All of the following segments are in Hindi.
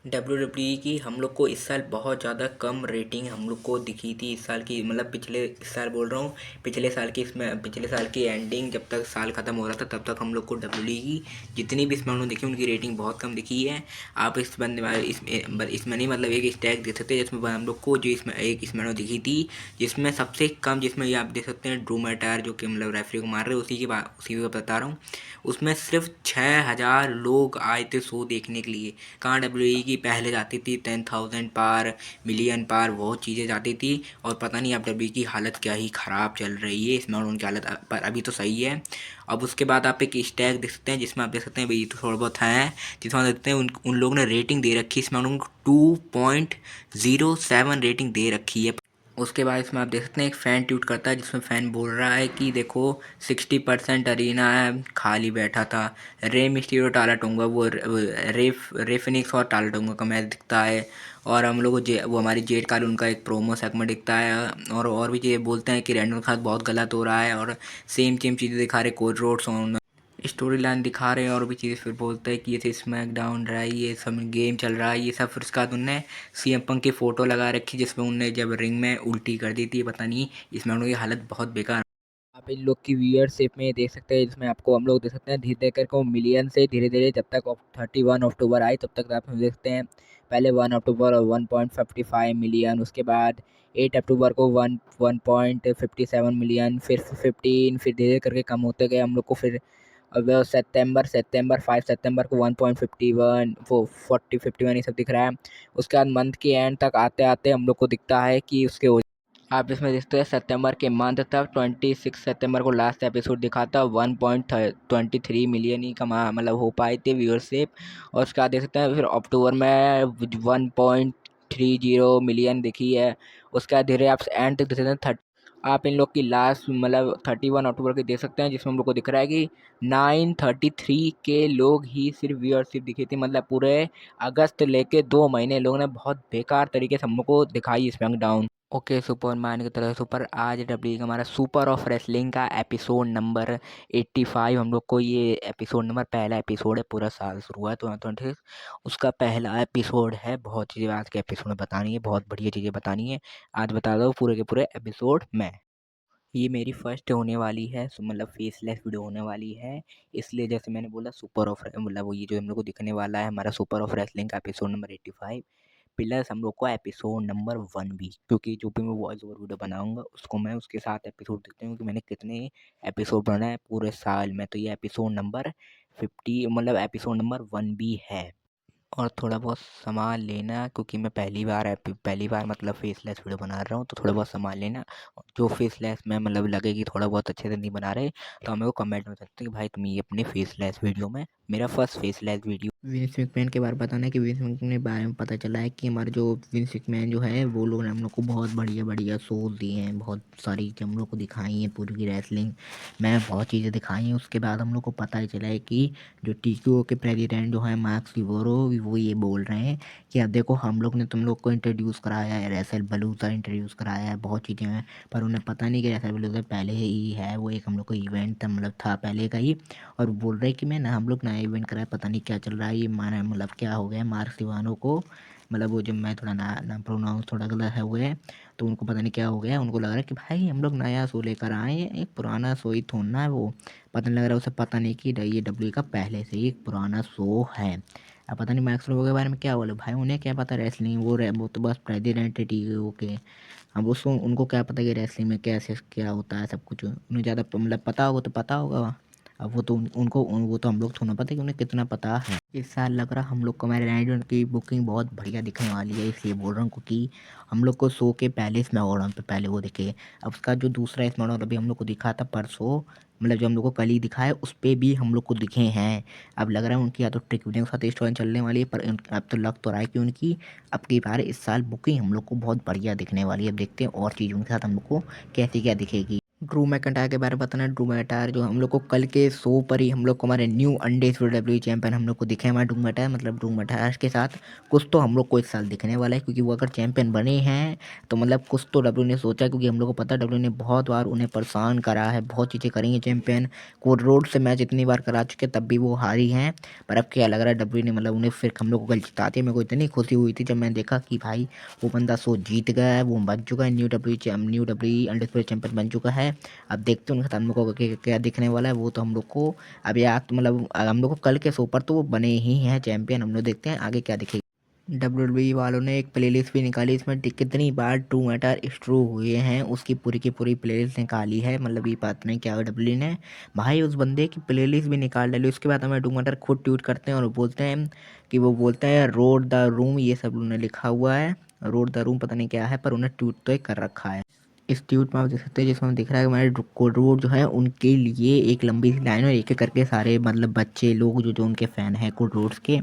WWE की हम लोग को इस साल बहुत ज़्यादा कम रेटिंग हम लोग को दिखी थी इस साल की, मतलब पिछले इस साल बोल रहा हूँ, पिछले साल की एंडिंग जब तक साल ख़त्म हो रहा था तब तक हम लोग को WWE की जितनी भी स्मैकडाउन दिखी उनकी रेटिंग बहुत कम दिखी है। आप इस बंदे इसमें नहीं, मतलब एक स्टैग देख सकते हैं जिसमें हम लोग को जो इसमें एक स्मैकडाउन दिखी थी जिसमें सबसे कम, जिसमें ये आप देख सकते हैं ड्रू मैटायर जो कि मतलब रेफरी को मार रहे हैं, उसी की बता रहा हूँ। उसमें सिर्फ 6,000 लोग आए थे शो देखने के लिए। कहाँ WWE की पहले जाती थी 10,000 पार, मिलियन पार, बहुत चीज़ें जाती थी। और पता नहीं अब WWE की हालत क्या ही ख़राब चल रही है, इसमें उनकी हालत पर अभी तो सही है। अब उसके बाद आप एक स्टैग देख सकते हैं जिसमें आप देख सकते हैं भाई तो थोड़ा बहुत है, जिसमें आप देखते हैं उन लोगों ने रेटिंग दे रखी है, इसमें उनको 2.07 रेटिंग दे रखी है। उसके बाद इसमें आप देख सकते हैं एक फ़ैन ट्वीट करता है जिसमें फ़ैन बोल रहा है कि देखो 60% अरीना है खाली बैठा था। रे मिस्टीरियो टाला टोंगा वो रे फिनिक्स और टाला टोंगा का मैच दिखता है। और हम लोग को वो हमारी जेट कार उनका एक प्रोमो सेगमेंट दिखता है। और भी चीज़ें बोलते हैं कि रैंडम खास बहुत गलत हो रहा है और सेम सेम चीज़ें दिखा रहे कोड रोड्स स्टोरी लाइन दिखा रहे हैं और भी चीज़ें, फिर बोलते हैं कि ये स्मैकडाउन रहा है, ये सब गेम चल रहा है ये सब। फिर उसके बाद उनने CM पंक की फ़ोटो लगा रखी जिसमें उनने जब रिंग में उल्टी कर दी थी, पता नहीं इसमें उनकी हालत बहुत बेकार। आप इन लोग की व्यूअरशिप में देख सकते हैं, जिसमें आपको हम लोग देख सकते हैं धीरे धीरे करके मिलियन से धीरे धीरे जब तक 31 अक्टूबर आए तब तक आप देख सकते हैं। पहले 1 अक्टूबर और 1.55 मिलियन, उसके बाद 8 अक्टूबर को 1.57 मिलियन, फिर 15, फिर धीरे धीरे करके कम होते गए हम लोग को। फिर अब सितंबर 5 सितंबर को 1.51, वो 51 ये सब दिख रहा है। उसके बाद मंथ के एंड तक आते आते हम लोग को दिखता है कि आप इसमें देखते हैं सितंबर के मंथ तक 26 सितंबर को लास्ट एपिसोड दिखा था, 1.23 मिलियन ही कमा मतलब हो पाए थे व्यूअरशिप। और उसके बाद देख सकते हैं फिर अक्टूबर में 1.30 मिलियन दिखी है। उसके बाद धीरे आप एंड तक देख सकते हैं। आप इन लोग की लास्ट मतलब 31 अक्टूबर के देख सकते हैं जिसमें हम लोग को दिख रहा है कि 933 के लोग ही सिर्फ व्यूअरशिप दिखी थी, मतलब पूरे अगस्त लेके 2 महीने लोगों ने बहुत बेकार तरीके से हम लोग को दिखाई स्मैकडाउन। ओके सुपरमैन की तरह सुपर, आज डब्ल्यू का हमारा सुपर ऑफ रेसलिंग का एपिसोड नंबर 85, हम लोग को ये एपिसोड नंबर पहला एपिसोड है, पूरा साल शुरू हुआ है तो 26 उसका पहला एपिसोड है। बहुत चीज़ें आज के एपिसोड में बतानी है, बहुत बढ़िया चीज़ें बतानी है, आज बता दो पूरे के पूरे एपिसोड में। ये मेरी फर्स्ट होने वाली है, मतलब फेसलेस वीडियो होने वाली है, इसलिए जैसे मैंने बोला सुपर ऑफ मतलब वो ये जो हम लोग को दिखने वाला है हमारा सुपर ऑफ रेसलिंग का एपिसोड नंबर 85 प्लस हम लोग को एपिसोड नंबर 1 भी, क्योंकि जो भी मैं वॉइस ओवर वीडियो बनाऊंगा उसको मैं उसके साथ एपिसोड देखते हूँ कि मैंने कितने एपिसोड बनाए पूरे साल में। तो ये एपिसोड नंबर 50 मतलब एपिसोड नंबर 1 भी है। और थोड़ा बहुत सामान लेना, क्योंकि मैं पहली बार मतलब फेसलेस वीडियो बना रहा हूँ, तो थोड़ा बहुत सामान लेना। जो फेसलेस में मतलब लगे कि थोड़ा बहुत अच्छे से नहीं बना रहे तो हमें को कमेंट में सकते हैं कि भाई तुम ये अपने फेसलेस वीडियो में, मेरा first faceless video. Vince McMahon के बारे में बताना है कि विंस मैकमैन के बारे में पता चला है कि हमारे जो विंस मैकमैन जो है वो लोग ने हम लोग को बहुत बढ़िया बढ़िया शोज दिए हैं, बहुत सारी चीज़ें हम लोग को दिखाई हैं, पूरी की रेसलिंग में बहुत चीज़ें दिखाई हैं। उसके बाद हम लोग को पता ही चला है कि जो TKO के प्रेसिडेंट जो है मार्क सिवोरो, वो ये बोल रहे हैं कि अब देखो हम लोग ने तुम लोग को इंट्रोड्यूस कराया है, रेसल बलूजा इंट्रोड्यूस कराया है, बहुत चीज़ें हैं, पर उन्हें पता नहीं कि रेसल बलूजा पहले ही है, वो एक हम लोग को इवेंट था मतलब था पहले का ही। और बोल रहे हैं कि मैं ना हम लोग नया इवेंट कराया, पता नहीं क्या चल रहा है ये माना, मतलब क्या हो गया मार्क सिवानो को, मतलब वो जब मैं थोड़ा नाम प्रोनाउंस थोड़ा गलत है हुए, तो उनको पता नहीं क्या हो गया, उनको लग रहा है कि भाई हम लोग नया शो लेकर आए हैं, एक पुराना शो ही थोड़ना है वो। पता नहीं लग रहा है उसे, पता नहीं कि ये डब्ल्यू का पहले से ही एक पुराना शो है। अब पता नहीं मैक्स लोगों के बारे में क्या बोले, भाई उन्हें क्या पता रेसलिंग, वो तो बस प्रेसिडेंट है TKO के। अब उसको उनको क्या पता कि रेसलिंग में कैसे क्या होता है, सब कुछ उन्हें ज़्यादा मतलब पता होगा तो पता होगा। अब वो तो वो तो हम लोग थोड़ा पता कि उन्हें कितना पता है। इस साल लग रहा हम लोग को हमारे राइडर की बुकिंग बहुत बढ़िया दिखने वाली है, इसलिए बोल रहा हूँ क्योंकि हम लोग को शो के पहले स्मैकडाउन पे पहले वो दिखे। अब उसका जो दूसरा स्मैकडाउन अभी हम लोग को दिखा था परसों, मतलब जो हम लोग को कल ही दिखा है, उस पे भी हम लोग को दिखे हैं। अब लग रहा है उनकी या तो ट्रिक विलियम के साथ स्टोरी चलने वाली है, पर अब तो लग तो रहा है कि उनकी अब की बार इस साल बुकिंग हम लोग को बहुत बढ़िया दिखने वाली है। अब देखते हैं और चीज़ उनके साथ हम लोग को कैसी क्या दिखेगी। ड्रू मैकइंटायर के बारे में बताना है। ड्रू मैकइंटायर जो हम लोग को कल के शो पर ही हम लोग को हमारे न्यू अनडिस्प्यूटेड डब्ल्यू चैंपियन हम लोग को दिखे हमारे ड्रू मैकइंटायर, मतलब ड्रू मैकइंटायर के साथ कुछ तो हम लोग को इस साल दिखने वाला है, क्योंकि वो अगर चैंपियन बने हैं तो मतलब कुछ तो डब्ल्यू ने सोचा, क्योंकि हम लोग को पता है डब्ल्यू ने बहुत बार उन्हें परेशान करा है, बहुत चीज़ें करी हैं चैंपियन को, रोड से मैच इतनी बार करा चुके तब भी वो हारी हैं। पर अब क्या लग रहा है डब्ल्यू ने मतलब उन्हें फिर हम लोग को कल जिताते, मेरे को इतनी खुशी हुई थी जब मैंने देखा कि भाई वो बंदा शो जीत गया है, वो बन चुका है न्यू डब्ल्यू अनडिस्प्यूटेड चैंपियन बन चुका है। अब देखते हैं उनके साथ हम लोग को क्या दिखने वाला है, वो तो हम लोग को अब यार तो मतलब हम लोग को कल के शो पर तो वो बने ही हैं चैंपियन, हम लोग देखते हैं आगे क्या दिखेगा। डब्ल्यूडब्ल्यूई वालों ने एक प्लेलिस्ट भी निकाली, इसमें कितनी बार ड्रू मैटर स्ट्रू हुए हैं उसकी पूरी की पूरी प्लेलिस्ट निकाली है, मतलब ये बात नहीं क्या डब्ल्यू ने भाई उस बंदे की प्लेलिस्ट भी निकाल डाली। उसके बाद हमें ड्रू मैटर खुद ट्वीट करते हैं और बोलते हैं कि वो बोलते हैं रोड द रूम, ये सब उन्होंने लिखा हुआ है, रोड द रूम पता नहीं क्या है, पर उन्हें ट्वीट तो एक कर रखा है। इस ट्वीट में आप देख सकते हैं जिसमें दिख रहा है कि हमारे कोड रोड जो है उनके लिए एक लंबी सी लाइन और एक एक करके सारे मतलब बच्चे लोग जो जो उनके फ़ैन हैं कोड रोड्स के,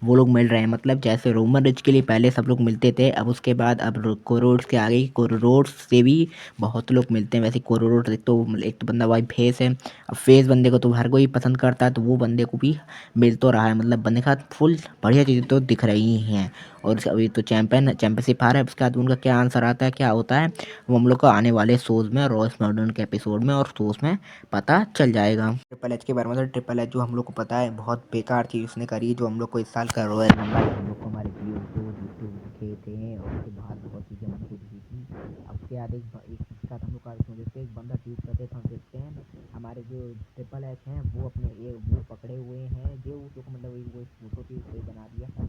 वो लोग मिल रहे हैं। मतलब जैसे रोमन रिज के लिए पहले सब लोग मिलते थे, अब उसके बाद अब कोड रोड्स के आगे कोड रोड्स से भी बहुत लोग मिलते हैं। वैसे कोड रोड्स एक तो बंदा भाई फेस है, अब फेस बंदे को तो हर कोई पसंद करता है, तो वो बंदे को भी मिल तो रहा है, मतलब बंदे के साथ फुल बढ़िया चीज़ें तो दिख रही हैं। और अभी तो चैंपियनशिप आ रहा है, उसके बाद उनका क्या आंसर आता है क्या होता है वो हम लोग को आने वाले शोज़ में, रॉ स्मैकडाउन के एपिसोड में और शोज़ में पता चल जाएगा। ट्रिपल एच के बारे में तो ट्रिपल एच जो हम लोग को पता है बहुत बेकार चीज़ उसने करी, जो हम लोग को इस साल का रॉयल रंबल हम लोग को हमारे व्यू को दिखे थे और उसके बाद बहुत चीज़ें हमको दिखी थी। अब उसके बाद एक इसका हम लोग का देखते एक बंदा ट्वीट करते थे, हम देखते हैं हमारे जो ट्रिपल एच हैं वो अपने वो पकड़े हुए हैं जो उसको मतलब वो फोटो थी उसको बना दिया है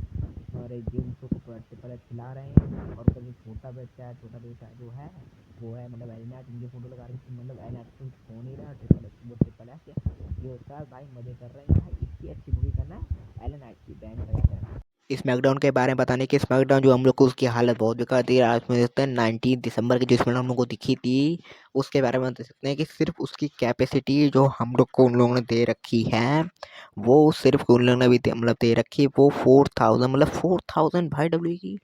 और जो उसको ट्रिपल एच खिला रहे हैं, और कभी छोटा बेटा जो है वो है मतलब एलिनाट इनकी फोटो लगा रही थी, मतलब एलिनाट तो हो नहीं रहा, ट्रिपल एच ये होता है भाई मजे कर रहे हैं भाई, इसकी अच्छी मूवी करना है एलिनाट की बैंड बजा कर। स्मैकडाउन के बारे में बताने कि स्मैकडाउन जो हम लोग को उसकी हालत बहुत बेकार थी, आज में देखते हैं 19 दिसंबर की जो स्मैकडाउन हम लोग को दिखी थी उसके बारे में देख सकते हैं कि सिर्फ उसकी कैपेसिटी जो हम लोग को उन लोगों ने दे रखी है, वो सिर्फ उन लोगों ने भी मतलब दे रखी है वो 4000, मतलब 4000 भाई डब्ल्यू की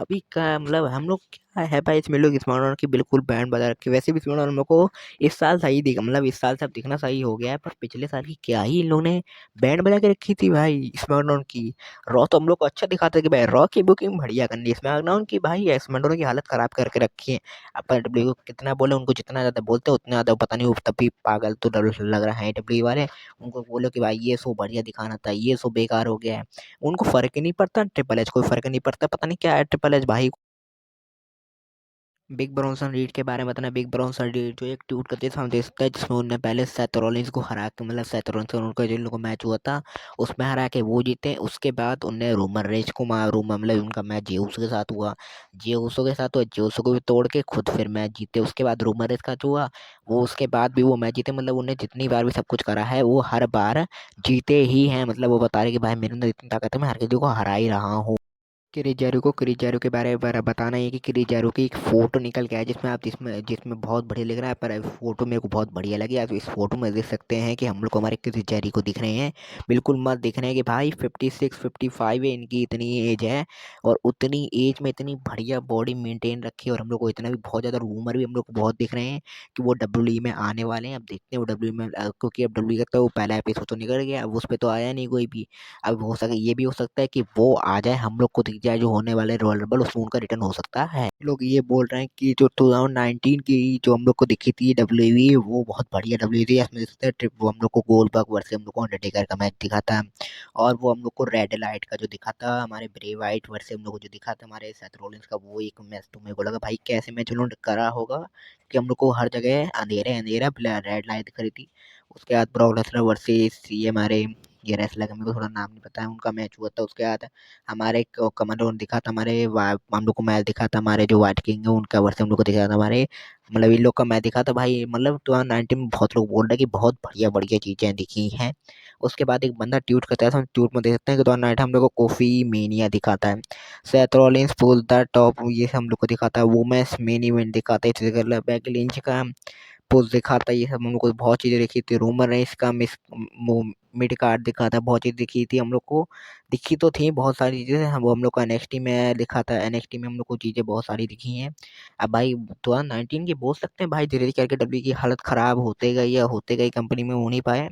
अभी का मतलब हम लोग क्या है भाई इसमें लोग स्मैकडाउन की बिल्कुल बैंड बजा रखी है। वैसे भी स्मैकडाउन हम लोग को इस साल सही दिखा, मतलब इस साल सब दिखना सही हो गया है, पर पिछले साल की क्या ही इन लोगों ने बैंड बजा के रखी थी भाई स्मैकडाउन की। रॉ तो हम लोग को अच्छा दिखाता है कि भाई रॉ की बुकिंग बढ़िया करनी है, स्मैकडाउन की भाई स्मैकडाउन की हालत खराब करके रखी है। अपन डब्ल्यू को कितना बोले, उनको जितना ज़्यादा बोलते हैं उतना ज़्यादा पता नहीं वो तभी पागल तो लग रहा है डब्ल्यू वाले। उनको बोलो कि भाई ये शो बढ़िया दिखाना था, ये शो बेकार हो गया है, उनको फ़र्क ही नहीं पड़ता, ट्रिपल एच कोई फ़र्क नहीं पड़ता, पता नहीं क्या है ट्रिपल एच भाई। बिग ब्रॉन्सन रीड के बारे में बताना। बिग ब्रॉन्सन रीड जो एक ट्वीट करते थे हम देख सकते हैं जिसमें उन्होंने पहले सेथ रॉलिंस को हरा के, मतलब सेथ रॉलिंस और उनका जिन लोगों का मैच हुआ था उसमें हरा के वो जीते। उसके बाद उनने रोमन रेंज को मतलब उनका मैच जेउस के साथ हुआ, जेउसो के साथ हुआ, जेउसो को भी तोड़ के खुद फिर मैच जीते। उसके बाद रोमन रेंज का जो हुआ वो उसके बाद भी वो मैच जीते, मतलब उन्हें जितनी बार भी सब कुछ करा है वो हर बार जीते ही हैं। मतलब वो बता रहे कि भाई मेरे अंदर इतनी ताकत है मैं हर किसी को हरा ही रहा हूँ। क्रिस जेरो के बारे में बताना है कि क्रिस जेरो की एक फ़ोटो निकल के आया जिसमें आप जिसमें जिसमें बहुत बढ़िया लग रहा है, पर फ़ोटो मेरे को बहुत बढ़िया लगी। आप इस फ़ोटो में देख सकते हैं कि हम लोग को हमारे क्रिस जेरो को दिख रहे हैं, बिल्कुल मत दिख रहे हैं कि भाई 56-55 है इनकी इतनी एज है, और उतनी एज में इतनी बढ़िया बॉडी मेंटेन रखी है। और हम लोग को इतना भी बहुत ज़्यादा रूमर भी हम लोग को बहुत दिख रहे हैं कि वो डब्ल्यू में आने वाले हैं। अब देखते हैं वो डब्ल्यू में क्योंकि अब डब्ल्यू का तो पहला एपिसोड तो निकल गया, अब उस पर तो आया नहीं कोई भी। अब हो सके ये भी हो सकता है कि वो आ जाए, हम लोग को दिख जाए जो होने वाले रॉयल रंबल उसमें उनका रिटर्न हो सकता है। लोग ये बोल रहे हैं कि जो 2019 की जो हम लोग को दिखी थी डब्ल्यूई वो बहुत बढ़िया डब्ल्यूई थी, इसमें देखते हैं ट्रिप वो हम लोग को गोल्डबर्ग वर्सेस हम लोग को अंडरटेकर का मैच दिखा था, और वो हम लोग को रेड लाइट का जो दिखा था हमारे ब्रे वाइट वर्सेस हम लोग को जो दिखा था हमारे सेथ रॉलिंस का, वो एक मैच तो मेरे को लगा भाई कैसे मैच उन्होंने करा होगा, कि हम लोग को हर जगह अंधेरे अंधेरा रेड लाइट दिख रही थी। उसके बाद ब्रॉक लेसनर वर्सेस ये हमारे ये रेसलर का मेरे को थोड़ा नाम नहीं पता है उनका मैच हुआ था। उसके बाद हमारे कमांडो दिखा था, हम लोग को मैच दिखा था हमारे जो व्हाइट किंग है उनका वर्सेस हम लोग को दिखा था हमारे, मतलब इन लोग का मैच दिखा था भाई। मतलब 2019 में बहुत लोग बोल रहे हैं कि बहुत बढ़िया बढ़िया चीज़ें दिखी हैं। उसके बाद एक बंदा ट्वीट करता है, तो हम ट्वीट में देख सकते हैं कि 2019 हम लोग को कॉफी मेनिया दिखाता है, Seth Rollins pull the top ये हम लोग को दिखाता है, वुमेन्स मेन इवेंट दिखाता है, बेकी लिंच का पोस्ट दिखाता है, ये सब हम लोग को बहुत चीज़ें दिखी थी। रूमर है इसका मिड कार्ड दिखा था, बहुत चीज़ दिखी थी हम लोग को, दिखी तो थी बहुत सारी चीज़ें, वो हम लोग को एनएक्सटी में दिखा था, एनएक्सटी में हम लोग को चीज़ें बहुत सारी दिखी हैं। अब भाई 2019 की बोल सकते हैं भाई, धीरे धीरे करके डब्ल्यू की हालत खराब होते गई या होते गई, कंपनी में हो नहीं पाए,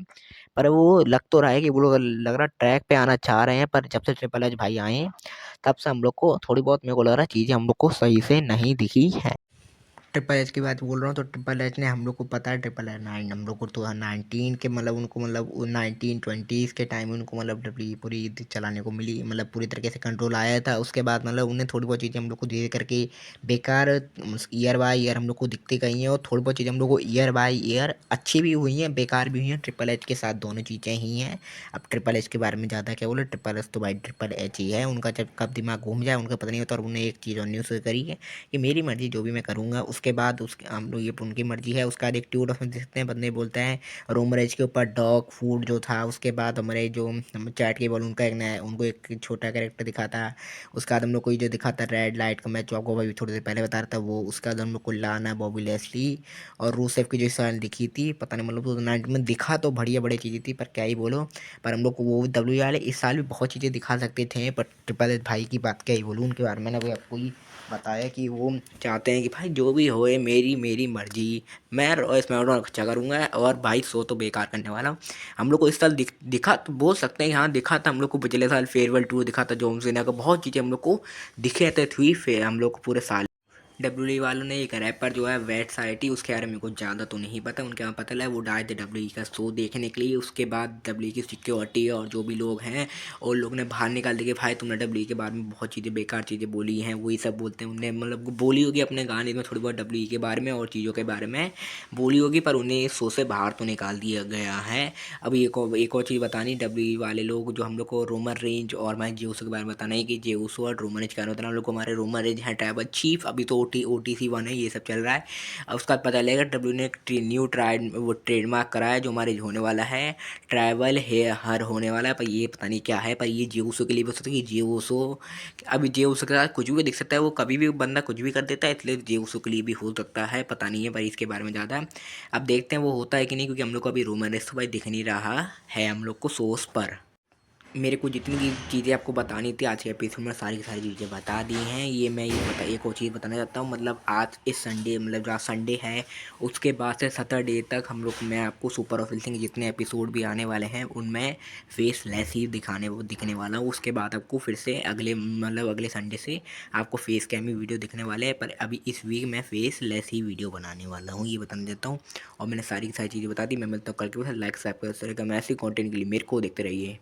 पर वो लग तो रहा है कि वो लोग लग रहा ट्रैक पे आना चाह रहे हैं, पर जब से ट्रिपल एच भाई आए हैं तब से हम लोग को थोड़ी बहुत मेरे को लग रहा है चीज़ें हम लोग को सही से नहीं दिखी है। ट्रिपल एच की बात बोल रहा हूँ तो ट्रिपल एच ने हम लोग को पता है, ट्रिपल एच नाइन हम लोग को तो 19 के मतलब उनको मतलब 1920s के टाइम में उनको मतलब डब्ल्यू पूरी चलाने को मिली, मतलब पूरी तरीके से कंट्रोल आया था। उसके बाद मतलब उन्हें थोड़ी बहुत चीज़ें हम लोग को धीरे करके बेकार ईयर बाय ईयर हम लोग को दिखती गई हैं, और थोड़ी बहुत चीज़ें हम लोग को ईयर बाय ईयर अच्छी भी हुई हैं, बेकार भी हुई हैं। ट्रिपल एच के साथ दोनों चीज़ें ही हैं। अब ट्रिपल एच के बारे में ज़्यादा क्या बोले, ट्रिपल एच तो भाई ट्रिपल एच ही है, उनका जब कब दिमाग घूम जाए उनका पता नहीं होता। और उन्हें एक चीज़ और न्यूज़ करी है कि मेरी मर्ज़ी जो भी मैं करूँगा, उसके बाद उसके हम लोग ये उनकी मर्ज़ी है। उसका एक ट्यूट उसमें देख सकते हैं, बंदे बोलते हैं रोमरेज के ऊपर डॉग फूड जो था, उसके बाद हमारे जो हम चैट के बोल उनका एक नया उनको एक छोटा कैरेक्टर दिखा था। उसके बाद हम लोग को ये जो दिखा था रेड लाइट का मैच, जो आपको अभी थोड़ी देर पहले बता रहा था वो, उसके बाद हम लोग को लाना बॉबी लेस्ली और रूसेफ की जो साल दिखी थी, पता नहीं मतलब 2019 में दिखा तो बढ़िया बढ़िया चीज़ें थी, पर क्या ही बोलो। पर हम लोग को वो डब्ल्यू वाले इस साल भी बहुत चीज़ें दिखा सकते थे, पर ट्रिपल एच भाई की बात क्या ही बोलूँ उनके बारे में। मैंने अभी आपको ही बताया कि वो चाहते हैं कि भाई जो भी होए मेरी मेरी मर्जी, मैं स्मैकडाउन अच्छा करूँगा, और भाई शो तो बेकार करने वाला हूँ। हम लोग को इस साल दिखा तो बोल सकते हैं, यहाँ दिखा था हम लोग को, पिछले साल फेयरवेल टूर दिखा था जॉन सीना का, बहुत चीज़ें हम लोग को दिखे थे थी हम लोग को पूरे साल। डब्ल्यू वालों ने एक रैपर जो है वेट साइटी, उसके बारे में मेरे को ज़्यादा तो नहीं पता, उनके यहाँ पता लगा वो डाले थे डब्ल्यू का शो देखने के लिए। उसके बाद डब्ल्यू की सिक्योरिटी और जो भी लोग हैं और लोग ने बाहर निकाल दिए कि भाई तुमने डब्ल्यू के बारे में बहुत चीज़ें बेकार चीज़ें बोली हैं, वही सब बोलते हैं। उन्हें मतलब बोली होगी अपने गाने में थोड़ी बहुत डब्ल्यू के बारे में और चीज़ों के बारे में बोली होगी, पर उन्हें शो से बाहर तो निकाल दिया गया है। अभी एक और चीज़ बतानी, डब्ल्यू वाले लोग जो हम लोग को रोमन रेंज और मैं जेउसो के बारे में बताना है कि जेउसो और रोमन रेंज क्या होता है। हम लोग को हमारे रोमन रेंज है ट्राइबल चीफ, अभी तो OTC 1 है, ये सब चल रहा है। अब उसका पता लगेगा डब्ल्यू ने न्यू वो ट्रेडमार्क करा है जो हमारे होने वाला है, ट्राइबल है हर होने वाला है, पर ये पता नहीं क्या है। पर ये जेउसो के लिए भी हो सकता है कि जेउसो, अभी जेउसो के साथ कुछ भी दिख सकता है, वो कभी भी बंदा कुछ भी कर देता है, इसलिए जेउसो के लिए भी हो सकता है, पता नहीं है पर इसके बारे में ज़्यादा। अब देखते हैं वो होता है कि नहीं, क्योंकि हम लोग को अभी रोमन रेंज तो भाई दिख नहीं रहा है हम लोग को सोर्स पर। मेरे को जितनी भी चीज़ें आपको बतानी थी आज के एपिसोड में सारी की सारी चीज़ें बता दी हैं। ये मैं ये बता एक और चीज़ बताना चाहता हूँ, मतलब आज इस संडे, मतलब जो आज संडे है उसके बाद से सैटरडे तक हम लोग, मैं आपको सुपर ऑफिशियल के जितने एपिसोड भी आने वाले हैं उनमें फेस लेस ही दिखने वाला हूँ। उसके बाद आपको फिर से अगले मतलब अगले संडे से आपको फेस कैम ही वीडियो दिखने वाले हैं, पर अभी इस वीक मैं फेस लेस ही वीडियो बनाने वाला हूँ, ये बताना चाहता हूँ। और मैंने सारी की सारी चीज़ें बता दी। मैं मिलता हूँ कल के बाद, लाइक सब्सक्राइब कर मैं ऐसे कॉन्टेंट के लिए मेरे को देखते रहिए।